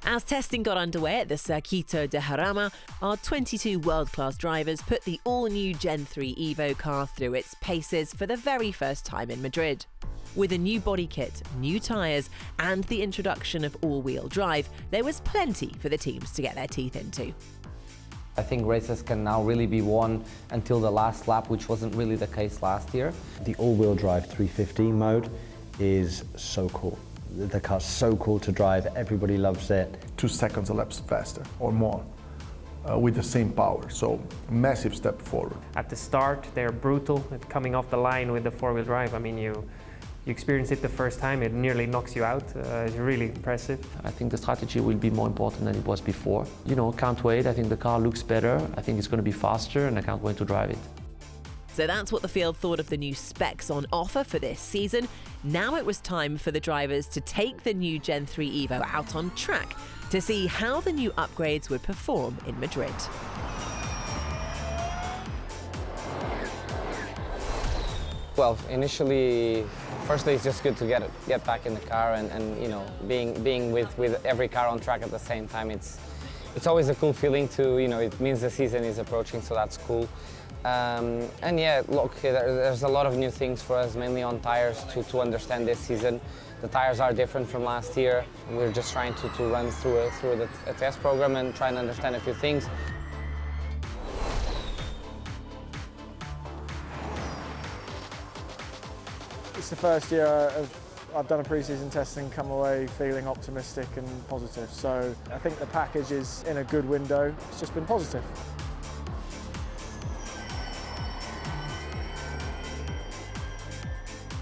As testing got underway at the Circuito de Jarama, our 22 world-class drivers put the all-new Gen3 EVO car through its paces for the very first time in Madrid. With a new body kit, new tyres, and the introduction of all-wheel drive, there was plenty for the teams to get their teeth into. I think races can now really be won until the last lap, which wasn't really the case last year. The all-wheel drive 315 mode is so cool. The car's so cool to drive, everybody loves it. 2 seconds a lap faster or more with the same power, so massive step forward. At the start, they're brutal coming off the line with the four-wheel drive. I mean, you experience it the first time, it nearly knocks you out. It's really impressive. I think the strategy will be more important than it was before. Can't wait. I think the car looks better. I think it's going to be faster, and I can't wait to drive it. So that's what the field thought of the new specs on offer for this season. Now it was time for the drivers to take the new Gen3 EVO out on track to see how the new upgrades would perform in Madrid. Well, initially, firstly, it's just good to get back in the car and being with every car on track at the same time. It's always a cool feeling to, it means the season is approaching, so that's cool. And yeah, look, there's a lot of new things for us, mainly on tires, to understand this season. The tires are different from last year. We're just trying to run through a test program and try and understand a few things. It's the first year I've done a pre-season test and come away feeling optimistic and positive. So I think the package is in a good window. It's just been positive.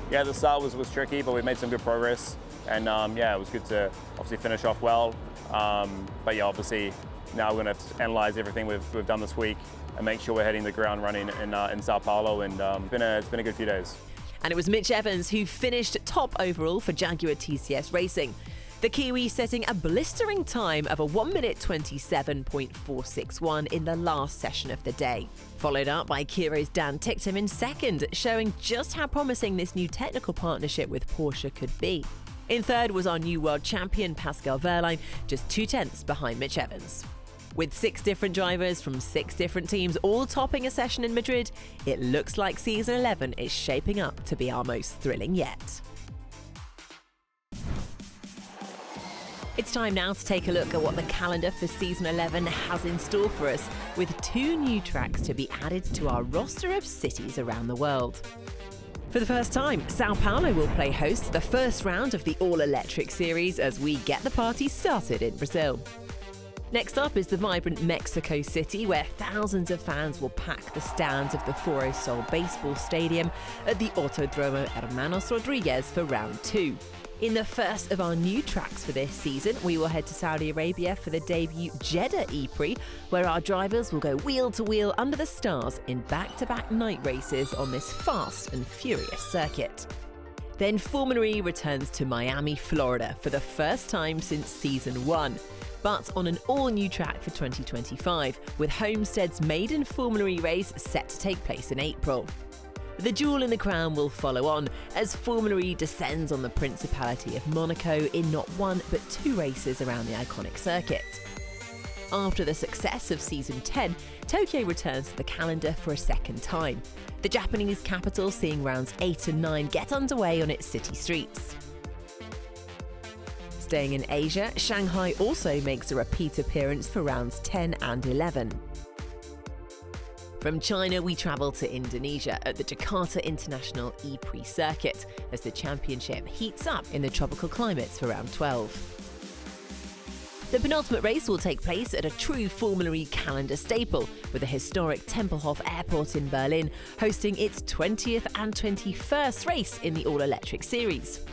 Yeah, the start was tricky, but we made some good progress, and yeah, it was good to obviously finish off well. But yeah, obviously now we're going to have to analyse everything we've done this week and make sure we're hitting the ground running in São Paulo, and it's been a good few days. And it was Mitch Evans who finished top overall for Jaguar TCS Racing. The Kiwi setting a blistering time of a 1 minute 27.461 in the last session of the day. Followed up by Kiro's Dan Ticktum in second, showing just how promising this new technical partnership with Porsche could be. In third was our new world champion Pascal Wehrlein, just 0.2 behind Mitch Evans. With 6 different drivers from 6 different teams all topping a session in Madrid, it looks like season 11 is shaping up to be our most thrilling yet. It's time now to take a look at what the calendar for season 11 has in store for us, with 2 new tracks to be added to our roster of cities around the world. For the first time, São Paulo will play host to the first round of the all-electric series as we get the party started in Brazil. Next up is the vibrant Mexico City, where thousands of fans will pack the stands of the Foro Sol baseball stadium at the Autodromo Hermanos Rodriguez for round 2. In the first of our new tracks for this season, we will head to Saudi Arabia for the debut Jeddah E-Prix, where our drivers will go wheel to wheel under the stars in back-to-back night races on this fast and furious circuit. Then Formula E returns to Miami, Florida for the first time since season 1, but on an all-new track for 2025, with Homestead's maiden Formula E race set to take place in April. The jewel in the crown will follow on as Formula E descends on the Principality of Monaco in not 1 but 2 races around the iconic circuit. After the success of Season 10, Tokyo returns to the calendar for a second time, the Japanese capital seeing rounds 8 and 9 get underway on its city streets. Staying in Asia, Shanghai also makes a repeat appearance for rounds 10 and 11. From China, we travel to Indonesia at the Jakarta International E-Prix circuit as the championship heats up in the tropical climates for round 12. The penultimate race will take place at a true Formula E calendar staple, with the historic Tempelhof Airport in Berlin hosting its 20th and 21st race in the all-electric series.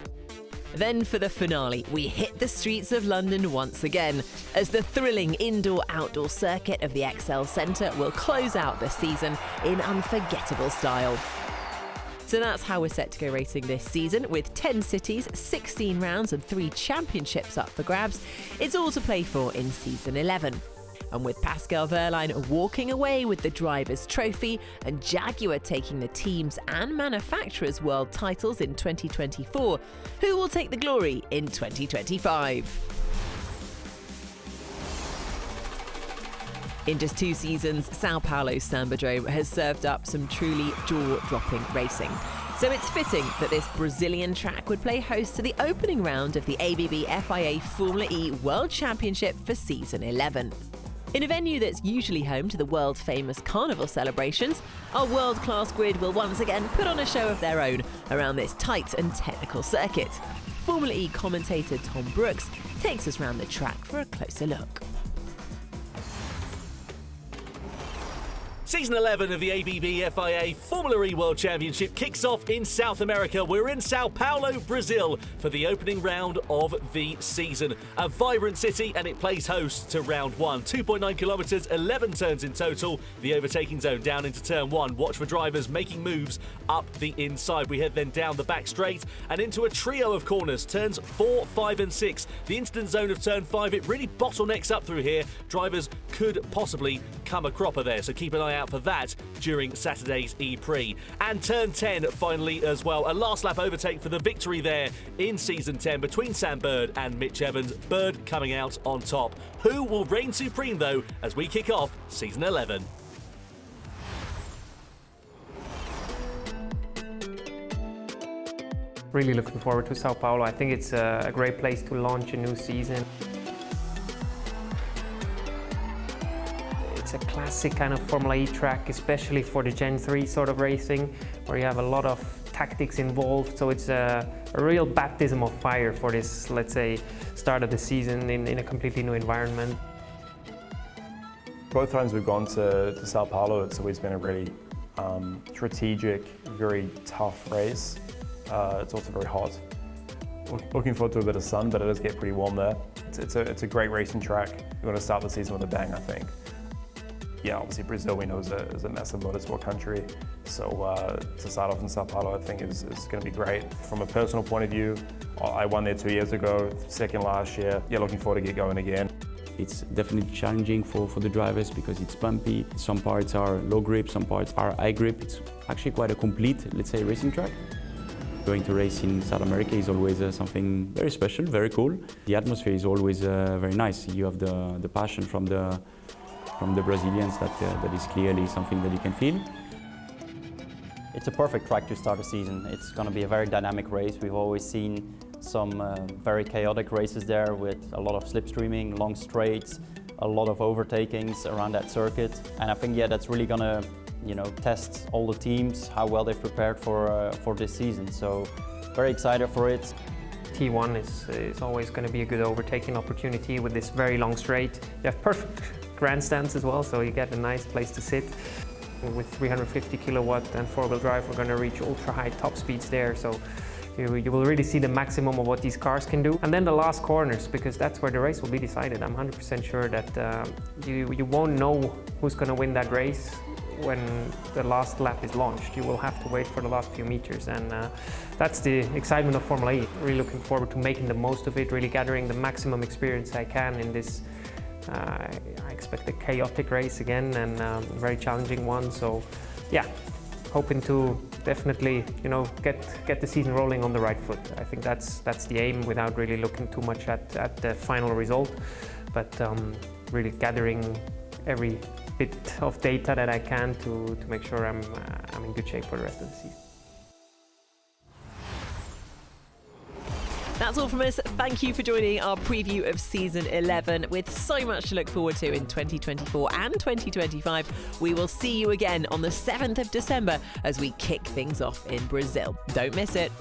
Then for the finale, we hit the streets of London once again, as the thrilling indoor-outdoor circuit of the ExCeL Centre will close out the season in unforgettable style. So that's how we're set to go racing this season, with 10 cities, 16 rounds and 3 championships up for grabs. It's all to play for in season 11. And with Pascal Wehrlein walking away with the Drivers' Trophy and Jaguar taking the teams and manufacturers' world titles in 2024, who will take the glory in 2025? In just 2 seasons, São Paulo's Sambadrome has served up some truly jaw-dropping racing. So it's fitting that this Brazilian track would play host to the opening round of the ABB FIA Formula E World Championship for Season 11. In a venue that's usually home to the world-famous carnival celebrations, our world-class grid will once again put on a show of their own around this tight and technical circuit. Formula E commentator Tom Brooks takes us round the track for a closer look. Season 11 of the ABB FIA Formula E World Championship kicks off in South America. We're in São Paulo, Brazil for the opening round of the season. A vibrant city, and it plays host to round 1. 2.9 kilometres, 11 turns in total. The overtaking zone down into turn 1. Watch for drivers making moves up the inside. We head then down the back straight and into a trio of corners. Turns 4, 5 and 6. The incident zone of turn 5, it really bottlenecks up through here. Drivers could possibly come a cropper there, so keep an eye out for that during Saturday's E-Prix. And turn 10 finally as well. A last lap overtake for the victory there in Season 10 between Sam Bird and Mitch Evans. Bird coming out on top. Who will reign supreme though as we kick off Season 11? Really looking forward to São Paulo. I think it's a great place to launch a new season. It's a classic kind of Formula E track, especially for the Gen3 sort of racing, where you have a lot of tactics involved. So it's a real baptism of fire for this, let's say, start of the season in a completely new environment. Both times we've gone to São Paulo, it's always been a really strategic, very tough race. It's also very hot. Looking forward to a bit of sun, but it does get pretty warm there. It's a great racing track. We want to start the season with a bang, I think. Yeah, obviously Brazil we know is a massive motorsport country, so to start off in São Paulo I think is going to be great. From a personal point of view, I won there 2 years ago, second last year. Yeah, looking forward to get going again. It's definitely challenging for the drivers because it's bumpy. Some parts are low grip, some parts are high grip. It's actually quite a complete, let's say, racing track. Going to race in South America is always something very special, very cool. The atmosphere is always very nice. You have the passion from the Brazilians that is clearly something that you can feel. It's a perfect track to start a season. It's going to be a very dynamic race. We've always seen some very chaotic races there with a lot of slipstreaming, long straights, a lot of overtakings around that circuit. And I think, yeah, that's really going to, test all the teams, how well they've prepared for this season. So very excited for it. T1 is always going to be a good overtaking opportunity with this very long straight. You have perfect grandstands as well, so you get a nice place to sit. With 350 kilowatt and four-wheel drive, we're going to reach ultra-high top speeds there, so you will really see the maximum of what these cars can do. And then the last corners, because that's where the race will be decided. I'm 100% sure that you won't know who's going to win that race when the last lap is launched. You will have to wait for the last few meters, and that's the excitement of Formula E. Really looking forward to making the most of it, really gathering the maximum experience I can in this. I expect a chaotic race again, and a very challenging one. So, yeah, hoping to definitely, get the season rolling on the right foot. I think that's the aim, without really looking too much at the final result, but really gathering every bit of data that I can to make sure I'm in good shape for the rest of the season. That's all from us. Thank you for joining our preview of Season 11. With so much to look forward to in 2024 and 2025, we will see you again on the 7th of December as we kick things off in Brazil. Don't miss it.